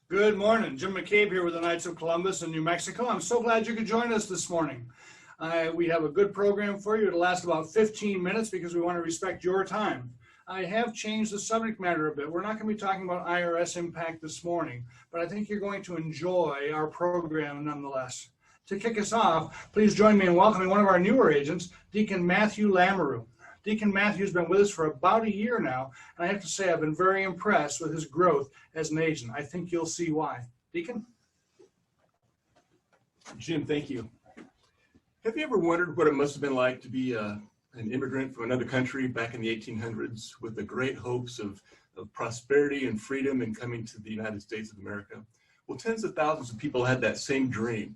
Good morning. Jim McCabe here with the Knights of Columbus in New Mexico. I'm so glad you could join us this morning. We have a good program for you. It'll last about 15 minutes because we want to respect your time. I have changed the subject matter a bit. We're not going to be talking about IRS impact this morning, but I think you're going to enjoy our program nonetheless. To kick us off, please join me in welcoming one of our newer agents, Deacon Matthew Lamoureux. Deacon Matthew's been with us for about a year now, and I have to say I've been very impressed with his growth as an agent. I think you'll see why. Deacon? Jim, thank you. Have you ever wondered what it must have been like to be an immigrant from another country back in the 1800s with the great hopes of prosperity and freedom and coming to the United States of America? Well, tens of thousands of people had that same dream.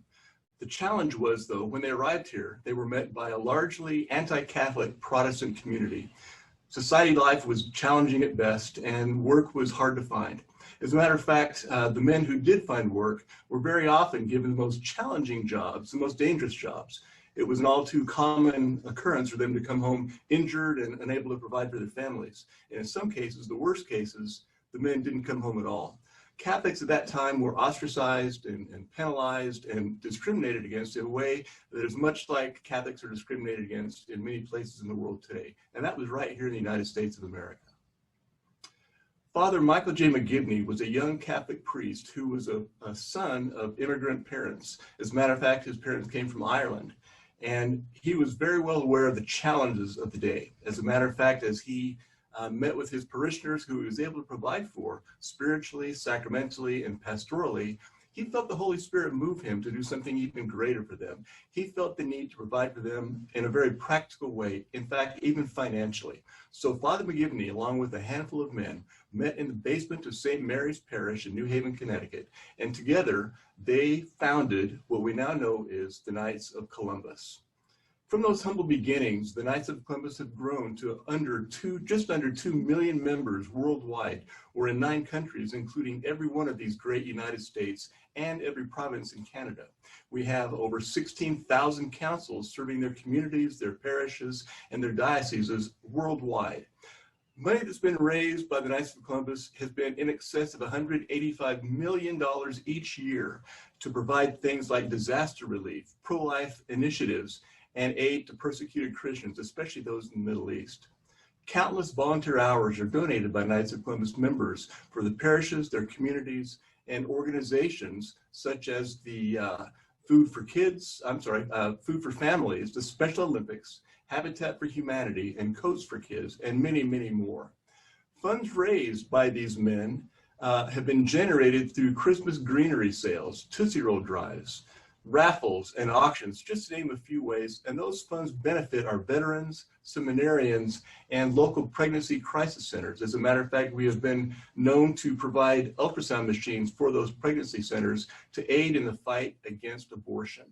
The challenge was, though, when they arrived here, they were met by a largely anti-Catholic Protestant community. Society life was challenging at best, and work was hard to find. As a matter of fact, the men who did find work were very often given the most challenging jobs, the most dangerous jobs. It was an all too common occurrence for them to come home injured and unable to provide for their families. And in some cases, the worst cases, the men didn't come home at all. Catholics at that time were ostracized and penalized and discriminated against in a way that is much like Catholics are discriminated against in many places in the world today. And that was right here in the United States of America. Father Michael J. McGibney was a young Catholic priest who was a son of immigrant parents. As a matter of fact, his parents came from Ireland. And he was very well aware of the challenges of the day. As a matter of fact, as he met with his parishioners who he was able to provide for spiritually, sacramentally, and pastorally, he felt the Holy Spirit move him to do something even greater for them. He felt the need to provide for them in a very practical way, in fact, even financially. So Father McGibney, along with a handful of men, met in the basement of St. Mary's Parish in New Haven, Connecticut, and together they founded what we now know is the Knights of Columbus. From those humble beginnings, the Knights of Columbus have grown to just under 2 million members worldwide, or in 9 countries, including every one of these great United States and every province in Canada. We have over 16,000 councils serving their communities, their parishes, and their dioceses worldwide. Money that's been raised by the Knights of Columbus has been in excess of $185 million each year to provide things like disaster relief, pro-life initiatives, and aid to persecuted Christians, especially those in the Middle East. Countless volunteer hours are donated by Knights of Columbus members for the parishes, their communities, and organizations such as the Food for Families, the Special Olympics, Habitat for Humanity, and Coats for Kids, and many, many more. Funds raised by these men have been generated through Christmas greenery sales, Tootsie Roll drives, raffles, and auctions, just to name a few ways, and those funds benefit our veterans, seminarians, and local pregnancy crisis centers. As a matter of fact, we have been known to provide ultrasound machines for those pregnancy centers to aid in the fight against abortion.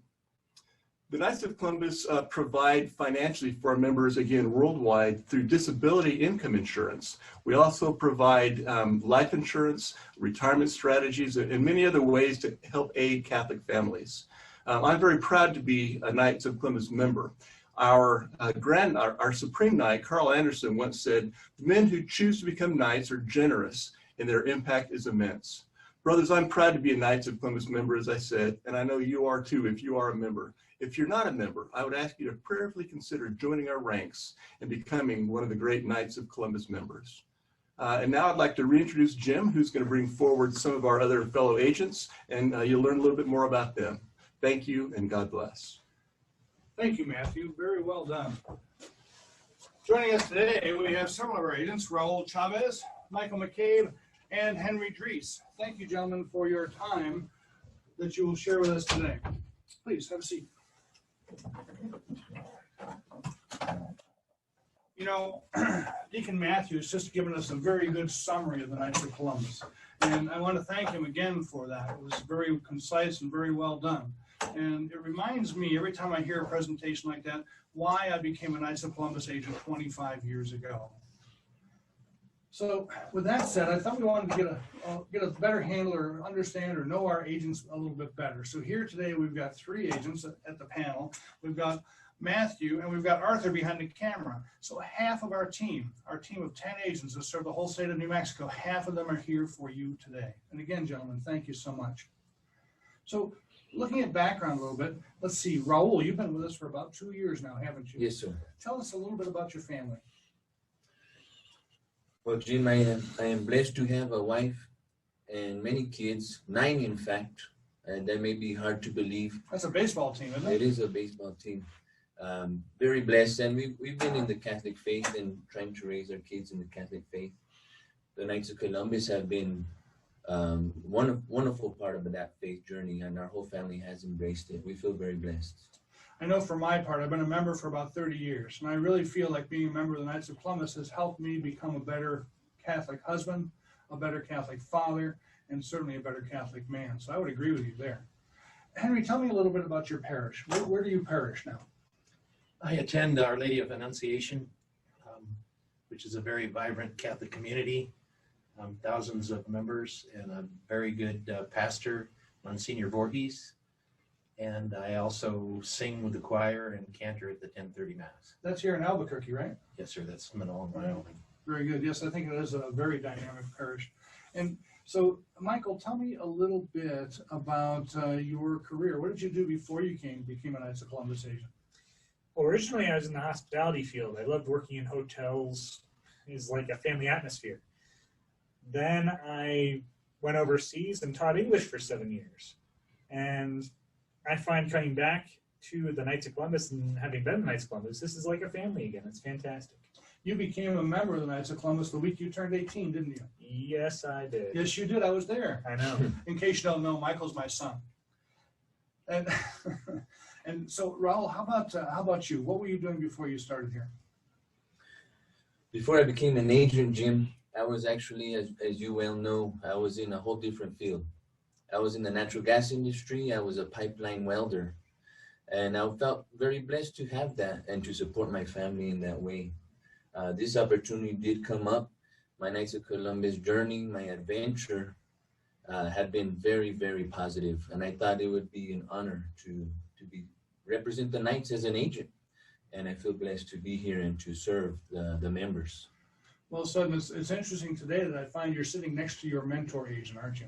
The Knights of Columbus provide financially for our members, again, worldwide through disability income insurance. We also provide life insurance, retirement strategies, and many other ways to help aid Catholic families. I'm very proud to be a Knights of Columbus member. Our Supreme Knight, Carl Anderson, once said, "The men who choose to become Knights are generous, and their impact is immense." Brothers, I'm proud to be a Knights of Columbus member, as I said, and I know you are too if you are a member. If you're not a member, I would ask you to prayerfully consider joining our ranks and becoming one of the great Knights of Columbus members. And now I'd like to reintroduce Jim, who's going to bring forward some of our other fellow agents, and you'll learn a little bit more about them. Thank you, and God bless. Thank you, Matthew. Very well done. Joining us today, we have several of our agents, Raul Chavez, Michael McCabe, and Henry Drees. Thank you, gentlemen, for your time that you will share with us today. Please, have a seat. You know, Deacon Matthew has just given us a very good summary of the Knights of Columbus, and I want to thank him again for that. It was very concise and very well done. And it reminds me, every time I hear a presentation like that, why I became a Knights of Columbus agent 25 years ago. So with that said, I thought we wanted to get a better handle or understand or know our agents a little bit better. So here today we've got 3 agents at the panel. We've got Matthew, and we've got Arthur behind the camera. So half of our team of 10 agents that serve the whole state of New Mexico, half of them are here for you today. And again, gentlemen, thank you so much. So looking at background a little bit, let's see, Raul, you've been with us for about 2 years now, haven't you? Yes, sir. Tell us a little bit about your family. Well, Jim, I am blessed to have a wife and many kids, 9 in fact, and that may be hard to believe. That's a baseball team, isn't it? It is a baseball team. Very blessed, and we've been in the Catholic faith and trying to raise our kids in the Catholic faith. The Knights of Columbus have been wonderful part of that faith journey, and our whole family has embraced it. We feel very blessed. I know for my part, I've been a member for about 30 years, and I really feel like being a member of the Knights of Columbus has helped me become a better Catholic husband, a better Catholic father, and certainly a better Catholic man. So I would agree with you there. Henry, tell me a little bit about your parish. Where do you parish now? I attend Our Lady of Annunciation, which is a very vibrant Catholic community, thousands of members, and a very good pastor, Monsignor Voorhees. And I also sing with the choir and cantor at the 10:30 Mass. That's here in Albuquerque, right? Yes, sir. That's Manila, Wyoming. Very good. Yes, I think it is a very dynamic parish. And so, Michael, tell me a little bit about your career. What did you do before you became a Knights of Columbus agent? Well, originally I was in the hospitality field. I loved working in hotels. It was like a family atmosphere. Then I went overseas and taught English for 7 years. And I find coming back to the Knights of Columbus and having been the Knights of Columbus, this is like a family again. It's fantastic. You became a member of the Knights of Columbus the week you turned 18, didn't you? Yes, I did. Yes, you did. I was there. I know. In case you don't know, Michael's my son. And and so, Raul, how about you? What were you doing before you started here? Before I became an agent, Jim, I was actually, as you well know, I was in a whole different field. I was in the natural gas industry. I was a pipeline welder. And I felt very blessed to have that and to support my family in that way. This opportunity did come up. My Knights of Columbus journey, my adventure, had been very, very positive. And I thought it would be an honor to represent the Knights as an agent. And I feel blessed to be here and to serve the members. Well, so it's interesting today that I find you're sitting next to your mentor agent, aren't you?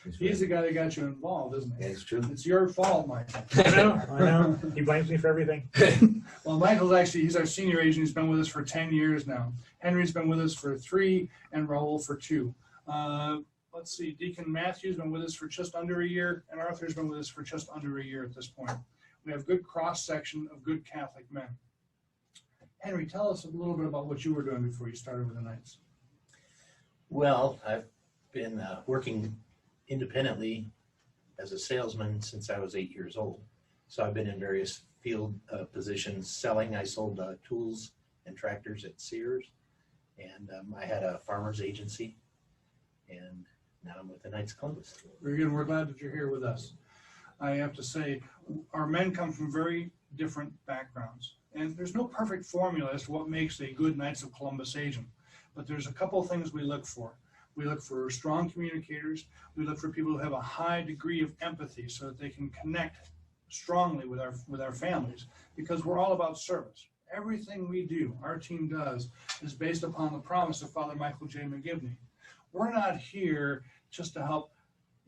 That's He's right. the guy that got you involved, isn't he? That's true. It's your fault, Michael. I know. He blames me for everything. Well, he's our senior agent. He's been with us for 10 years now. Henry's been with us for 3 and Raul for 2. Let's see, Deacon Matthew's been with us for just under a year, and Arthur's been with us for just under a year at this point. We have good cross-section of good Catholic men. Henry, tell us a little bit about what you were doing before you started with the Knights. Well, I've been working independently as a salesman since I was 8 years old. So I've been in various field positions selling. I sold tools and tractors at Sears, and I had a farmer's agency, and now I'm with the Knights of Columbus. Very good. We're glad that you're here with us. I have to say, our men come from very different backgrounds, and there's no perfect formula as to what makes a good Knights of Columbus agent, but there's a couple of things we look for. We look for strong communicators. We look for people who have a high degree of empathy so that they can connect strongly with our families, because we're all about service. Everything we do, our team does, is based upon the promise of Father Michael J. McGivney. We're not here just to help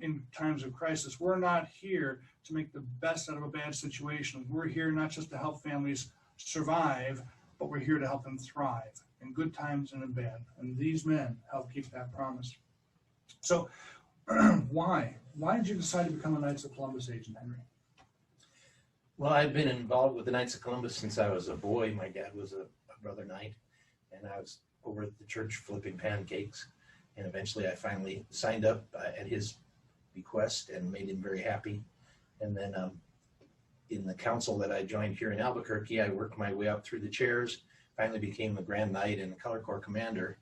in times of crisis. We're not here to make the best out of a bad situation. We're here not just to help families survive, but we're here to help them thrive in good times and in bad. And these men help keep that promise. So why did you decide to become a Knights of Columbus agent, Henry? Well, I've been involved with the Knights of Columbus since I was a boy. My dad was a brother knight, and I was over at the church flipping pancakes. And eventually I finally signed up at his bequest and made him very happy. And then in the council that I joined here in Albuquerque, I worked my way up through the chairs, finally became the Grand Knight and the Color Corps Commander.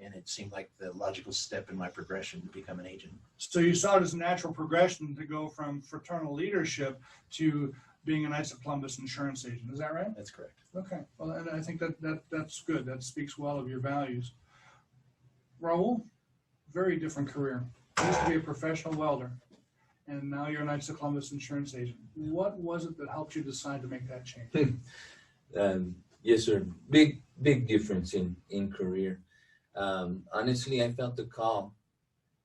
And it seemed like the logical step in my progression to become an agent. So you saw it as a natural progression to go from fraternal leadership to being a Knights of Columbus insurance agent. Is that right? That's correct. Okay. Well, and I think that's good. That speaks well of your values. Raul, very different career. He used to be a professional welder. and now you're a Knights of Columbus insurance agent. What was it that helped you decide to make that change? Yes, sir. Big difference in career. Honestly, I felt the call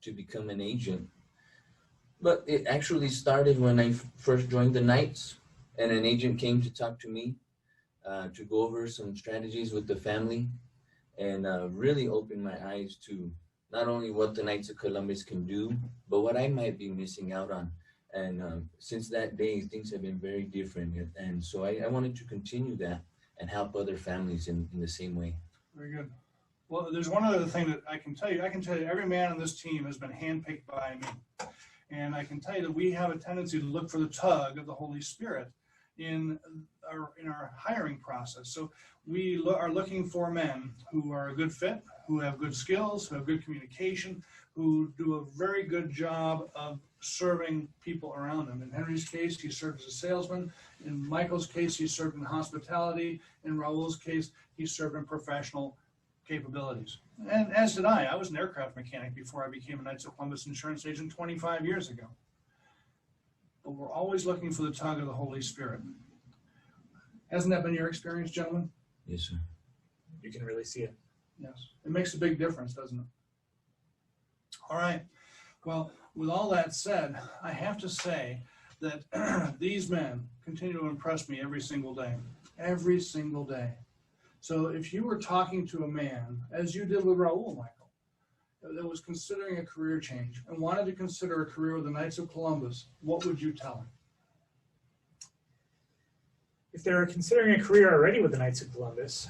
to become an agent, but it actually started when I first joined the Knights, and an agent came to talk to me to go over some strategies with the family, and really opened my eyes to not only what the Knights of Columbus can do, but what I might be missing out on. And since that day, things have been very different. And so I wanted to continue that and help other families in the same way. Very good. Well, there's one other thing that I can tell you. I can tell you every man on this team has been handpicked by me. And I can tell you that we have a tendency to look for the tug of the Holy Spirit in our hiring process. So we are looking for men who are a good fit, who have good skills, who have good communication, who do a very good job of serving people around them. In Henry's case, he served as a salesman. In Michael's case, he served in hospitality. In Raul's case, he served in professional capabilities. And as did I. I was an aircraft mechanic before I became a Knights of Columbus insurance agent 25 years ago. But we're always looking for the tug of the Holy Spirit. Hasn't that been your experience, gentlemen? Yes, sir. You can really see it. Yes. It makes a big difference, doesn't it? All right. Well, with all that said, I have to say that these men continue to impress me every single day. Every single day. So if you were talking to a man, as you did with Raul, Michael, that was considering a career change and wanted to consider a career with the Knights of Columbus, what would you tell him? If they're considering a career already with the Knights of Columbus,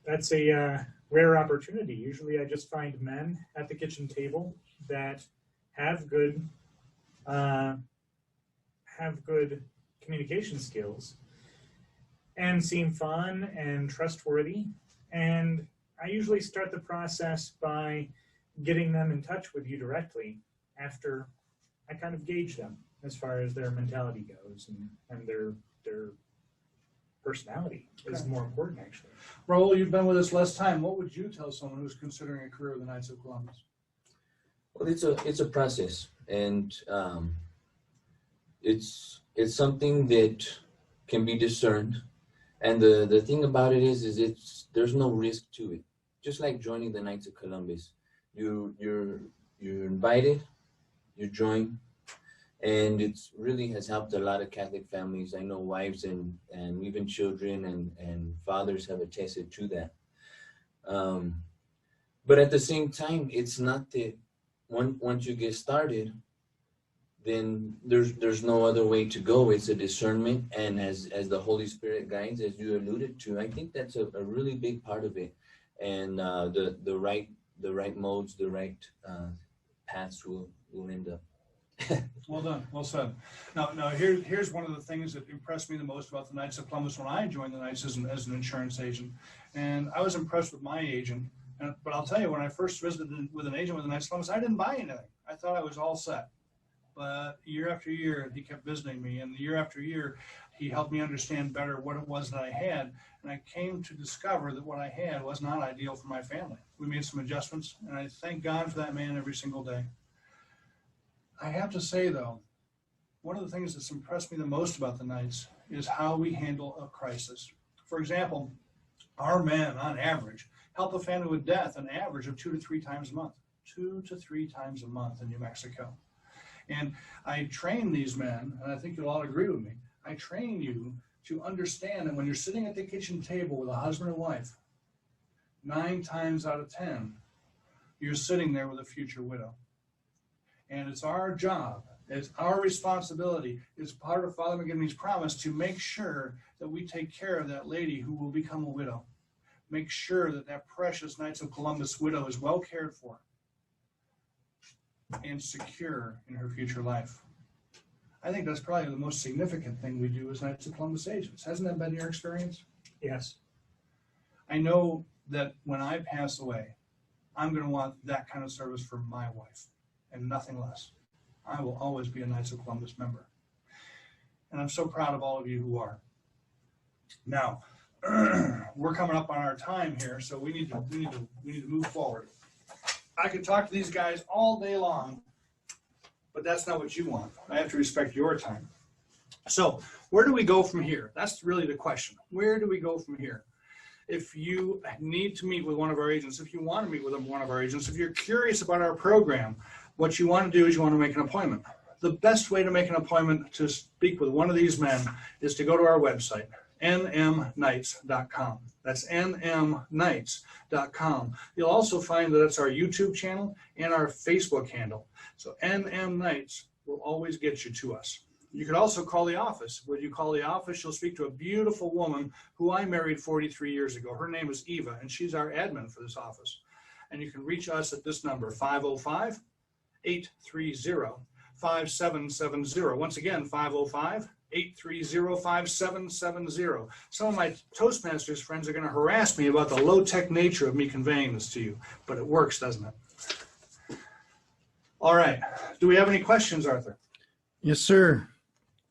that's a rare opportunity. Usually I just find men at the kitchen table that have good communication skills and seem fun and trustworthy. And I usually start the process by getting them in touch with you directly after I kind of gauge them as far as their mentality goes, and their personality is more important, actually. Raul, you've been with us less time. What would you tell someone who's considering a career with the Knights of Columbus? Well, it's a process, and it's something that can be discerned. And the thing about it is there's no risk to it. Just like joining the Knights of Columbus, you're invited, you join, and it really has helped a lot of Catholic families. I know wives and even children and fathers have attested to that. But at the same time, it's not that once you get started, then there's no other way to go. It's a discernment, and as the Holy Spirit guides, as you alluded to, I think that's a really big part of it. And the right modes, the right paths will end up. Well done. Well said. Now here's one of the things that impressed me the most about the Knights of Columbus when I joined the Knights as an insurance agent. And I was impressed with my agent. But I'll tell you, when I first visited with an agent with the Knights of Columbus, I didn't buy anything. I thought I was all set. But year after year, he kept visiting me. And year after year, he helped me understand better what it was that I had. And I came to discover that what I had was not ideal for my family. We made some adjustments, and I thank God for that man every single day. I have to say, though, one of the things that's impressed me the most about the Knights is how we handle a crisis. For example, our men, on average, help a family with death an average of 2 to 3 times a month. 2 to 3 times a month in New Mexico. And I train these men, and I think you'll all agree with me, I train you to understand that when you're sitting at the kitchen table with a husband and wife, 9 times out of 10, you're sitting there with a future widow. And it's our job, it's our responsibility, it's part of Father McGivney's promise to make sure that we take care of that lady who will become a widow. Make sure that that precious Knights of Columbus widow is well cared for and secure in her future life. I think that's probably the most significant thing we do as Knights of Columbus agents. Hasn't that been your experience? Yes. I know that when I pass away, I'm going to want that kind of service for my wife and nothing less. I will always be a Knights of Columbus member. And I'm so proud of all of you who are. Now, we're coming up on our time here, so we need to move forward. I could talk to these guys all day long, but that's not what you want. I have to respect your time. So where do we go from here? That's really the question. Where do we go from here? If you need to meet with one of our agents, if you want to meet with one of our agents, if you're curious about our program, what you want to do is you want to make an appointment. The best way to make an appointment to speak with one of these men is to go to our website, NMKnights.com. That's NMKnights.com. You'll also find that it's our YouTube channel and our Facebook handle. So NM Knights will always get you to us. You could also call the office. When you call the office, you'll speak to a beautiful woman who I married 43 years ago. Her name is Eva, and she's our admin for this office. And you can reach us at this number, 505-830-5770. Once again, 505-830-5770. Some of my Toastmasters friends are going to harass me about the low-tech nature of me conveying this to you, but it works, doesn't it? All right. Do we have any questions, Arthur? Yes, sir.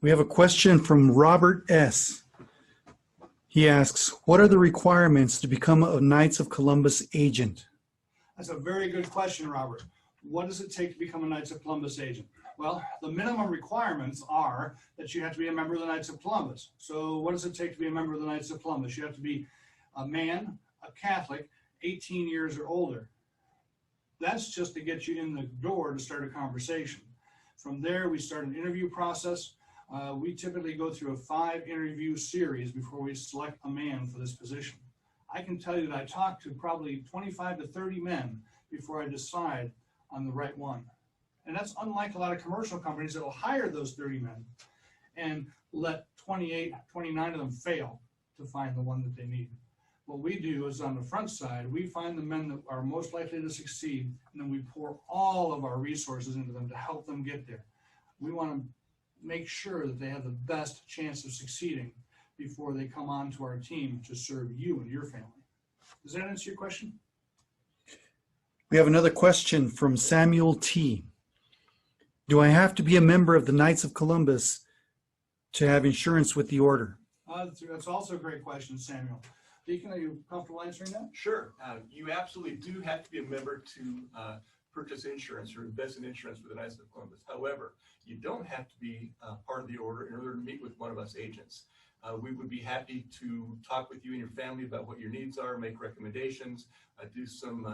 We have a question from Robert S. He asks, what are the requirements to become a Knights of Columbus agent? That's a very good question, Robert. What does it take to become a Knights of Columbus agent? Well, the minimum requirements are that you have to be a member of the Knights of Columbus. So what does it take to be a member of the Knights of Columbus? You have to be a man, a Catholic, 18 years or older. That's just to get you in the door to start a conversation. From there, we start an interview process. We typically go through a 5-interview series before we select a man for this position. I can tell you that I talked to probably 25 to 30 men before I decide on the right one. And that's unlike a lot of commercial companies that will hire those 30 men and let 28, 29 of them fail to find the one that they need. What we do is on the front side, we find the men that are most likely to succeed, and then we pour all of our resources into them to help them get there. We want to make sure that they have the best chance of succeeding before they come onto our team to serve you and your family. Does that answer your question? We have another question from Samuel T. Do I have to be a member of the Knights of Columbus to have insurance with the order? That's also a great question, Samuel. Deacon, are you comfortable answering that? Sure. You absolutely do have to be a member to purchase insurance or invest in insurance with the Knights of Columbus. However, you don't have to be part of the order in order to meet with one of us agents. We would be happy to talk with you and your family about what your needs are, make recommendations, do some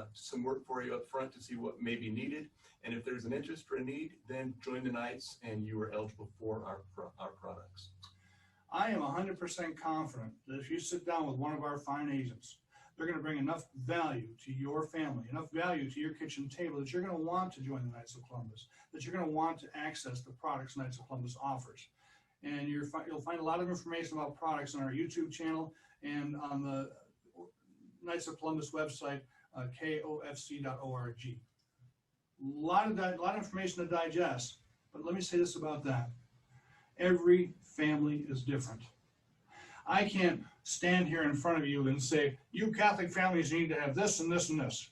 work for you up front to see what may be needed. And if there's an interest or a need, then join the Knights and you are eligible for our products. I am 100% confident that if you sit down with one of our fine agents, they're going to bring enough value to your family, enough value to your kitchen table that you're going to want to join the Knights of Columbus, that you're going to want to access the products Knights of Columbus offers. And you'll find a lot of information about products on our YouTube channel and on the Knights of Columbus website, kofc.org. A lot of information to digest, but let me say this about that. Every family is different. I can't stand here in front of you and say, you Catholic families need to have this and this and this.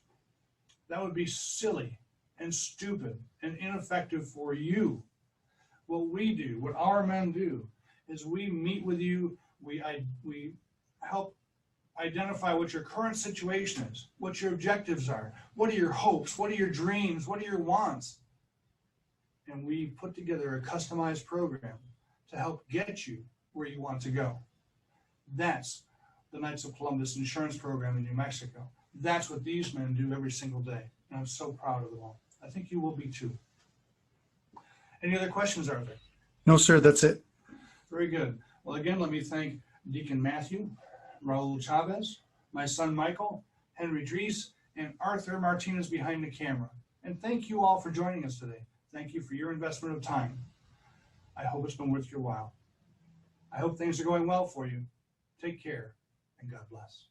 That would be silly and stupid and ineffective for you. What we do, what our men do, is we meet with you, we help identify what your current situation is, what your objectives are, what are your hopes, what are your dreams, what are your wants. And we put together a customized program to help get you where you want to go. That's the Knights of Columbus insurance program in New Mexico. That's what these men do every single day. And I'm so proud of them all. I think you will be too. Any other questions, Arthur? No, sir, that's it. Very good. Well, again, let me thank Deacon Matthew, Raul Chavez, my son Michael, Henry Drees, and Arthur Martinez behind the camera. And thank you all for joining us today. Thank you for your investment of time. I hope it's been worth your while. I hope things are going well for you. Take care, and God bless.